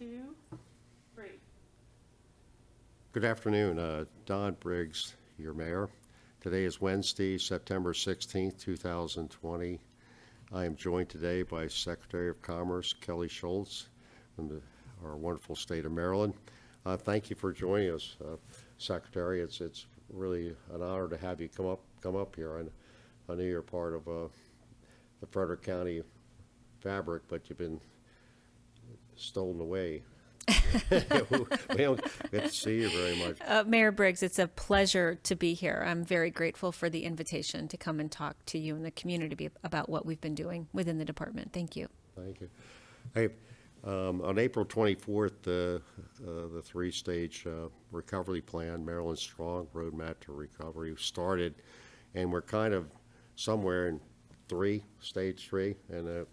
2, 3. Good afternoon. Don Briggs, your mayor. Today is Wednesday, September 16th, 2020. I am joined today by Secretary of Commerce Kelly Schulz from our wonderful state of Maryland. Thank you for joining us, Secretary. It's really an honor to have you come up here. I know you're part of the Frederick County fabric, but you've been stolen away. We don't get to see you very much. Mayor Briggs, it's a pleasure to be here. I'm very grateful for the invitation to come and talk to you and the community about what we've been doing within the department. Thank you. Thank you. Hey, on April 24th, the three-stage recovery plan, Maryland Strong Roadmap to Recovery, started, and we're kind of somewhere in stage three, and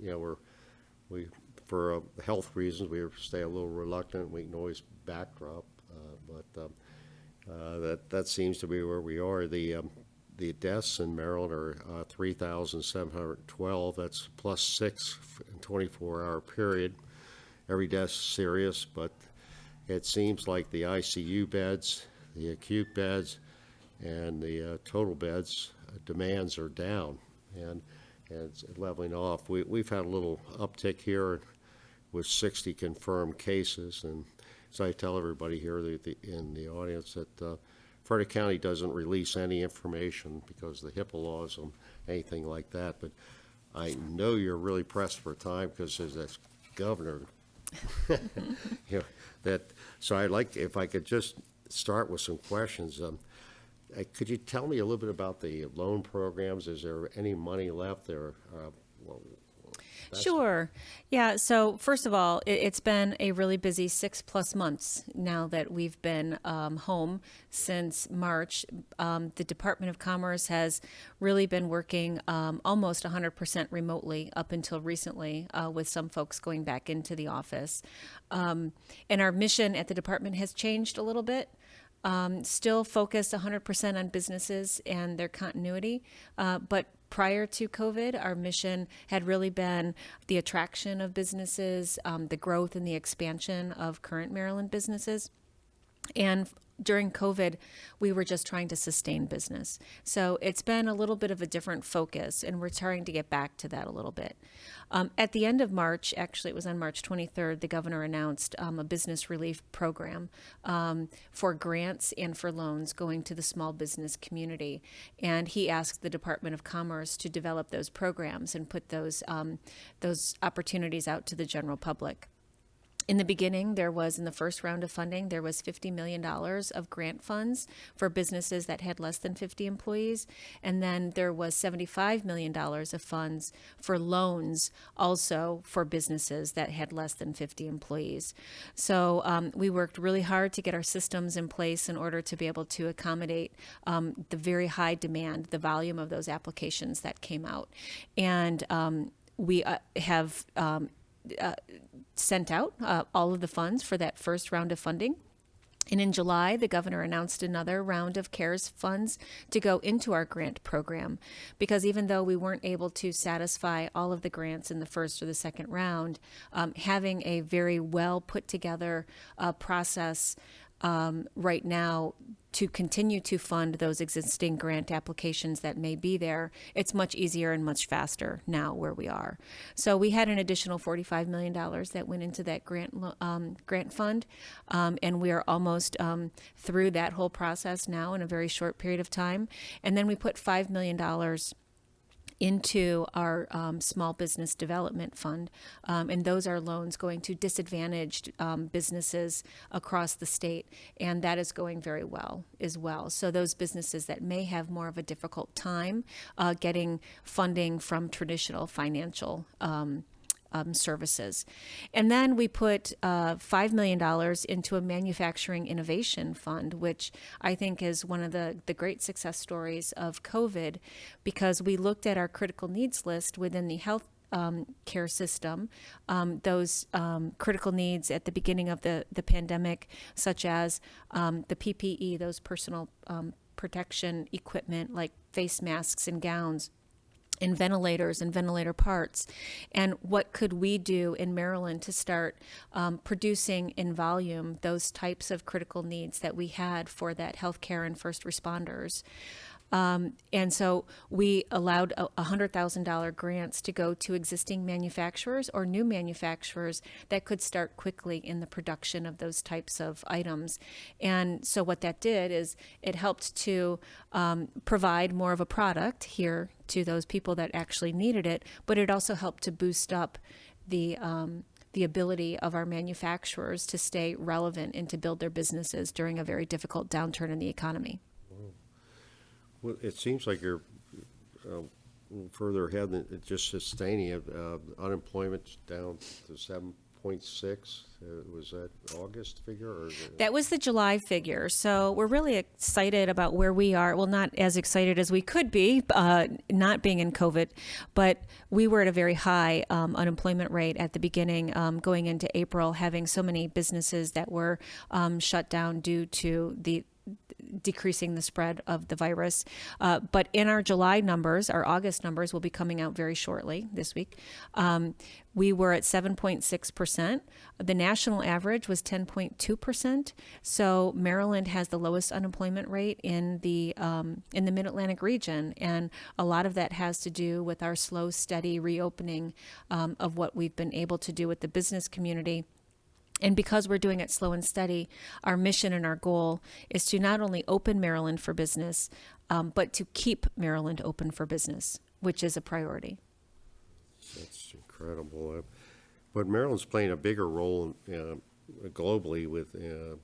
we for health reasons we stay a little reluctant. We can always backdrop, but that seems to be where we are. The deaths in Maryland are 3,712. That's plus 6 in 24-hour period. Every death's serious, but it seems like the ICU beds, the acute beds, and the total beds demands are down, and it's leveling off. We've had a little uptick here with 60 confirmed cases, and so I tell everybody here in the audience that Frederick County doesn't release any information because of the HIPAA laws on anything like that, but I know you're really pressed for time because there's this governor so I'd like, if I could just start with some questions. Could you tell me a little bit about the loan programs? Is there any money left there? Sure. Yeah. So first of all, it's been a really busy 6+ months now that we've been home since March. The Department of Commerce has really been working almost 100% remotely up until recently, with some folks going back into the office. And our mission at the department has changed a little bit. Still focused 100% on businesses and their continuity, but prior to COVID, our mission had really been the attraction of businesses, the growth and the expansion of current Maryland businesses. And during COVID, we were just trying to sustain business. So it's been a little bit of a different focus, and we're trying to get back to that a little bit. At the end of March, actually it was on March 23rd, the governor announced a business relief program for grants and for loans going to the small business community. And he asked the Department of Commerce to develop those programs and put those opportunities out to the general public. In the beginning, in the first round of funding, there was $50 million of grant funds for businesses that had less than 50 employees. And then there was $75 million of funds for loans also for businesses that had less than 50 employees. So we worked really hard to get our systems in place in order to be able to accommodate the very high demand, the volume of those applications that came out. And we have sent out all of the funds for that first round of funding. And in July, the governor announced another round of CARES funds to go into our grant program, because even though we weren't able to satisfy all of the grants in the first or the second round, having a very well put together process right now to continue to fund those existing grant applications that may be there, it's much easier and much faster now where we are. So we had an additional $45 million that went into that grant fund, and we are almost through that whole process now in a very short period of time. And then we put $5 million into our small business development fund, and those are loans going to disadvantaged businesses across the state, and that is going very well as well. So those businesses that may have more of a difficult time getting funding from traditional financial services. And then we put $5 million into a manufacturing innovation fund, which I think is one of the great success stories of COVID, because we looked at our critical needs list within the health care system, those critical needs at the beginning of the pandemic, such as the PPE, those personal protection equipment like face masks and gowns. in ventilators and ventilator parts. And what could we do in Maryland to start producing in volume those types of critical needs that we had for that healthcare and first responders? And so we allowed $100,000 grants to go to existing manufacturers or new manufacturers that could start quickly in the production of those types of items. And so what that did is it helped to provide more of a product here to those people that actually needed it, but it also helped to boost up the ability of our manufacturers to stay relevant and to build their businesses during a very difficult downturn in the economy. Well, it seems like you're a little further ahead than just sustaining it. Unemployment's down to 7.6. Was that August figure? Or That was the July figure. So we're really excited about where we are. Well, not as excited as we could be, not being in COVID, but we were at a very high unemployment rate at the beginning, going into April, having so many businesses that were shut down due to the decreasing the spread of the virus. But in our July numbers, our August numbers will be coming out very shortly this week. We were at 7.6%. The national average was 10.2%. So Maryland has the lowest unemployment rate in the Mid-Atlantic region, and a lot of that has to do with our slow, steady reopening of what we've been able to do with the business community. And because we're doing it slow and steady, our mission and our goal is to not only open Maryland for business, but to keep Maryland open for business, which is a priority. That's incredible. But Maryland's playing a bigger role globally with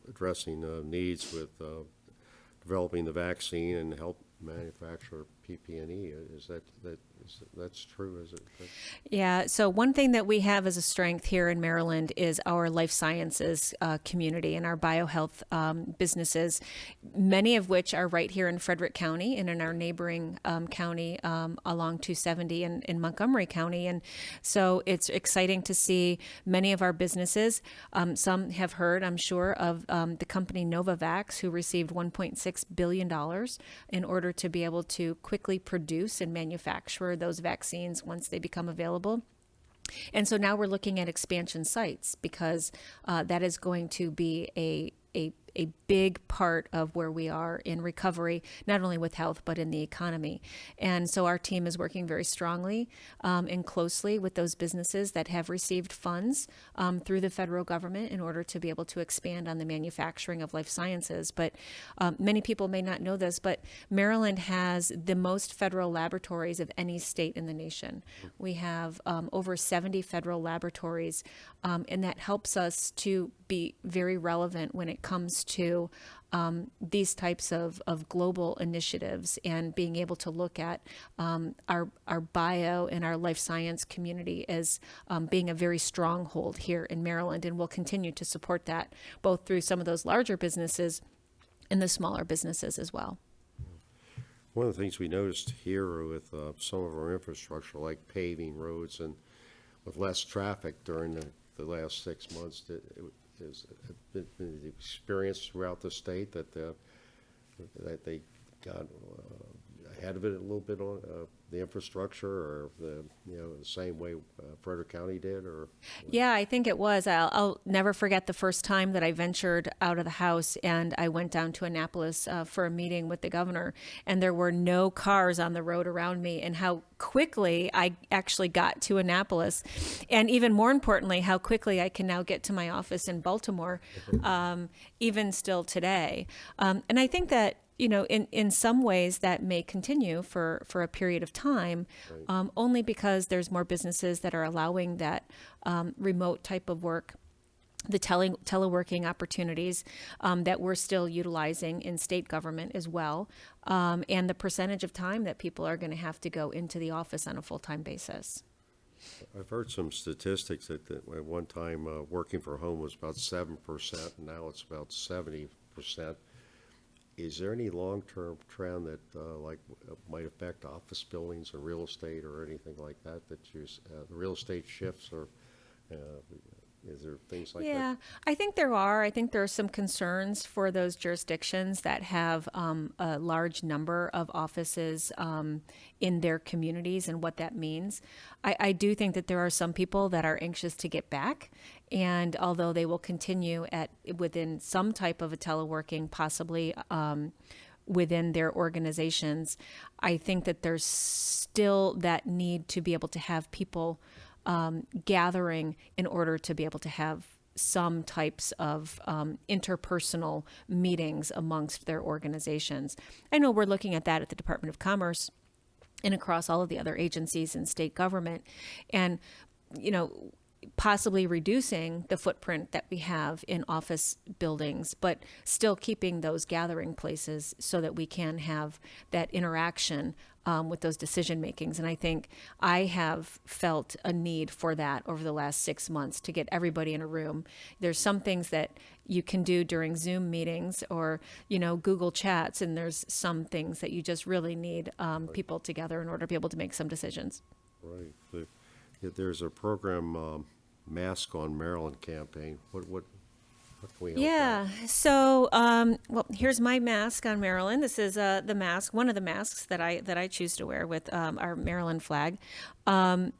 addressing needs with developing the vaccine and help manufacture PP&E. That's true? Is it? Yeah. So one thing that we have as a strength here in Maryland is our life sciences community and our biohealth businesses, many of which are right here in Frederick County and in our neighboring county along 270 in Montgomery County. And so it's exciting to see many of our businesses. Some have heard, I'm sure, of the company Novavax, who received $1.6 billion in order to be able to quickly produce and manufacture those vaccines once they become available. And so now we're looking at expansion sites because that is going to be a big part of where we are in recovery, not only with health, but in the economy. And so our team is working very strongly and closely with those businesses that have received funds through the federal government in order to be able to expand on the manufacturing of life sciences. But many people may not know this, but Maryland has the most federal laboratories of any state in the nation. We have over 70 federal laboratories, and that helps us to be very relevant when it comes to these types of global initiatives and being able to look at our bio and our life science community as being a very stronghold here in Maryland. And we'll continue to support that both through some of those larger businesses and the smaller businesses as well. One of the things we noticed here with some of our infrastructure, like paving roads and with less traffic during the last 6 months, has been the experience throughout the state that they got ahead of it a little bit on the infrastructure, or the same way Frederick County did, or? Yeah, I think it was. I'll never forget the first time that I ventured out of the house and I went down to Annapolis for a meeting with the governor, and there were no cars on the road around me, and how quickly I actually got to Annapolis, and even more importantly, how quickly I can now get to my office in Baltimore, even still today. And I think that in some ways that may continue for a period of time, right. Only because there's more businesses that are allowing that remote type of work, the teleworking opportunities that we're still utilizing in state government as well, and the percentage of time that people are going to have to go into the office on a full-time basis. I've heard some statistics that at one time working from home was about 7%, and now it's about 70%. Is there any long-term trend that might affect office buildings or real estate or anything like that? That the real estate shifts or Is there things like Yeah, that? I think there are. I think there are some concerns for those jurisdictions that have a large number of offices in their communities and what that means. I do think that there are some people that are anxious to get back, and although they will continue at within some type of a teleworking, possibly within their organizations, I think that there's still that need to be able to have people gathering in order to be able to have some types of interpersonal meetings amongst their organizations. I know we're looking at that at the Department of Commerce and across all of the other agencies in state government. And, you know, possibly reducing the footprint that we have in office buildings, but still keeping those gathering places so that we can have that interaction with those decision makings. And I think I have felt a need for that over the last 6 months to get everybody in a room. There's some things that you can do during Zoom meetings or, you know, Google Chats, and there's some things that you just really need people together in order to be able to make some decisions. Right. There's a program, Mask on Maryland campaign. What can we help Yeah. out? So, well, here's my mask on Maryland. This is the mask, one of the masks that I choose to wear with our Maryland flag. One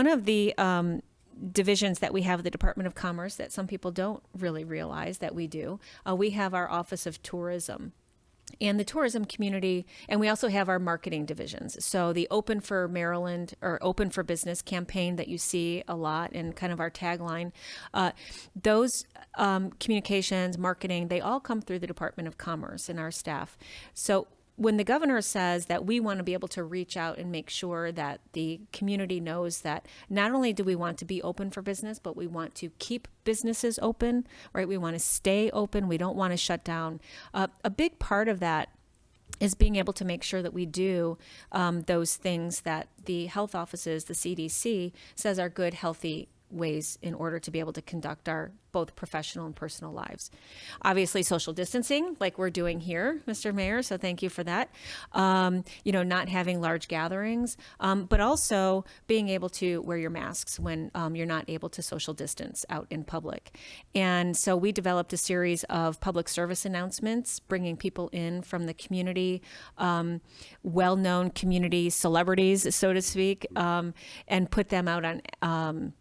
of the divisions that we have at the Department of Commerce that some people don't really realize that we do, we have our Office of Tourism. And the tourism community, and we also have our marketing divisions. So the Open for Maryland or Open for Business campaign that you see a lot in kind of our tagline, those communications, marketing, they all come through the Department of Commerce and our staff. So when the governor says that we want to be able to reach out and make sure that the community knows that not only do we want to be open for business, but we want to keep businesses open, right? We want to stay open. We don't want to shut down. A big part of that is being able to make sure that we do those things that the health offices, the CDC, says are good, healthy ways in order to be able to conduct our both professional and personal lives. Obviously, social distancing, like we're doing here, Mr. Mayor, so thank you for that. You know, not having large gatherings, but also being able to wear your masks when you're not able to social distance out in public. And so we developed a series of public service announcements, bringing people in from the community, well-known community celebrities, so to speak, and put them out on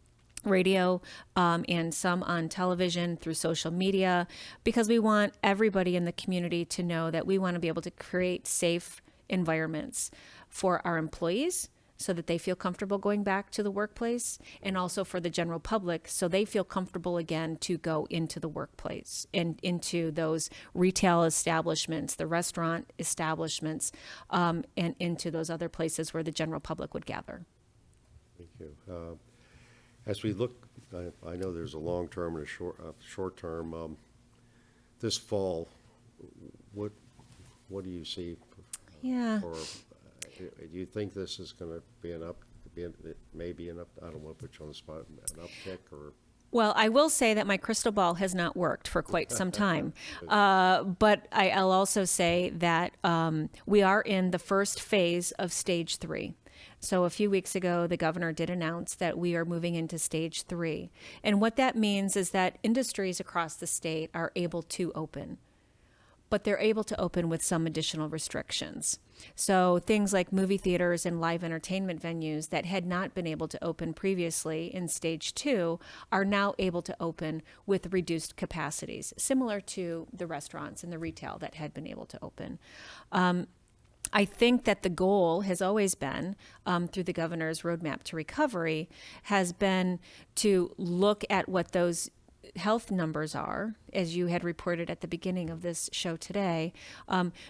radio and some on television through social media, because we want everybody in the community to know that we want to be able to create safe environments for our employees so that they feel comfortable going back to the workplace, and also for the general public so they feel comfortable again to go into the workplace and into those retail establishments, the restaurant establishments, and into those other places where the general public would gather. Thank you. As we look, I know there's a long-term and a short-term. This fall, what do you see? Yeah. Or do you think this is going to be maybe an up? I don't want to put you on the spot. An uptick or? Well, I will say that my crystal ball has not worked for quite some time. But I'll also say that we are in the first phase of stage 3. So a few weeks ago, the governor did announce that we are moving into stage 3. And what that means is that industries across the state are able to open, but they're able to open with some additional restrictions. So things like movie theaters and live entertainment venues that had not been able to open previously in stage 2 are now able to open with reduced capacities, similar to the restaurants and the retail that had been able to open. I think that the goal has always been, through the governor's roadmap to recovery, has been to look at what those health numbers are, as you had reported at the beginning of this show today,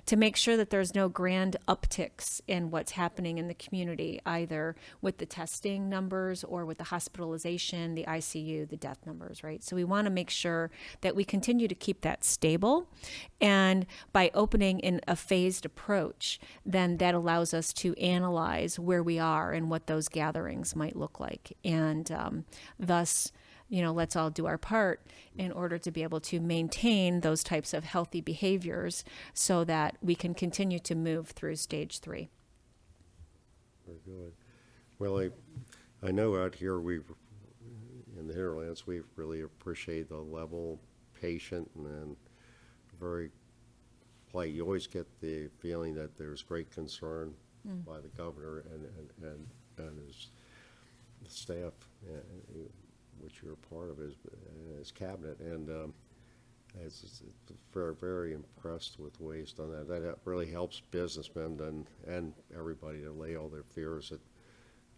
to make sure that there's no grand upticks in what's happening in the community, either with the testing numbers or with the hospitalization, the ICU, the death numbers, right? So we want to make sure that we continue to keep that stable. And by opening in a phased approach, then that allows us to analyze where we are and what those gatherings might look like. And thus, let's all do our part in order to be able to maintain those types of healthy behaviors so that we can continue to move through stage 3. Very good. Well, I know out here in in the hinterlands, we really appreciate the level, patient, and then very polite. You always get the feeling that there's great concern by the governor and his staff, which you're a part of his cabinet, and it's very, very impressed with the way he's done that. That really helps businessmen and everybody to lay all their fears that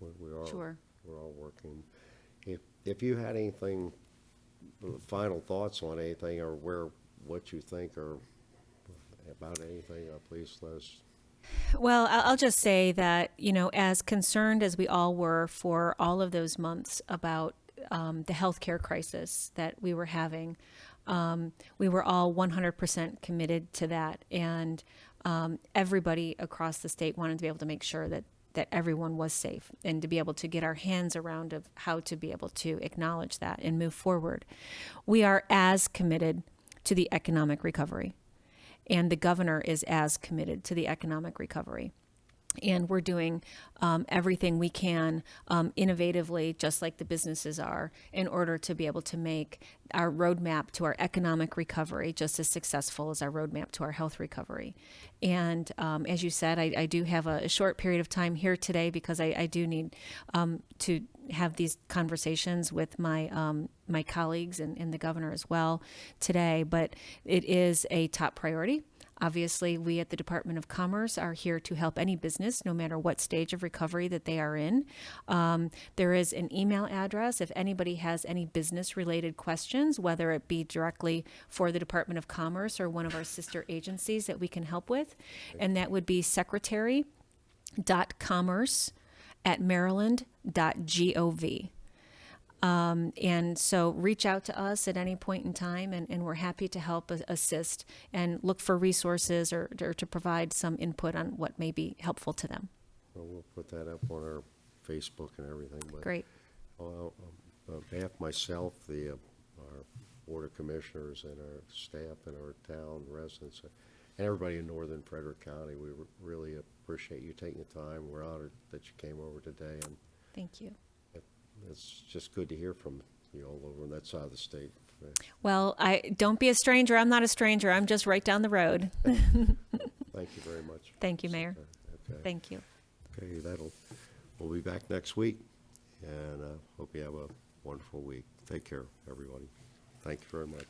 we are. Sure. We're all working. If you had anything, final thoughts on anything, or what you think, or about anything, please let us. Well, I'll just say that, as concerned as we all were for all of those months about the healthcare crisis that we were having, we were all 100% committed to that. And everybody across the state wanted to be able to make sure that everyone was safe and to be able to get our hands around of how to be able to acknowledge that and move forward. We are as committed to the economic recovery, and the governor is as committed to the economic recovery. And we're doing everything we can innovatively, just like the businesses are, in order to be able to make our roadmap to our economic recovery just as successful as our roadmap to our health recovery. And as you said, I do have a short period of time here today because I do need to have these conversations with my colleagues and the governor as well today. But it is a top priority. Obviously, we at the Department of Commerce are here to help any business, no matter what stage of recovery that they are in. There is an email address if anybody has any business-related questions, whether it be directly for the Department of Commerce or one of our sister agencies that we can help with. And that would be secretary.commerce@maryland.gov. And so reach out to us at any point in time, and we're happy to help assist and look for resources or to provide some input on what may be helpful to them. Well, we'll put that up on our Facebook and everything. But Great. on behalf of myself, our Board of Commissioners, and our staff, and our town residents, and everybody in Northern Frederick County, we really appreciate you taking the time. We're honored that you came over today, and Thank you. it's just good to hear from you all over on that side of the state. Well, don't be a stranger. I'm not a stranger. I'm just right down the road. Thank you very much. Thank you, Mayor. Okay. Thank you. Okay, we'll be back next week, and hope you have a wonderful week. Take care, everybody. Thank you very much.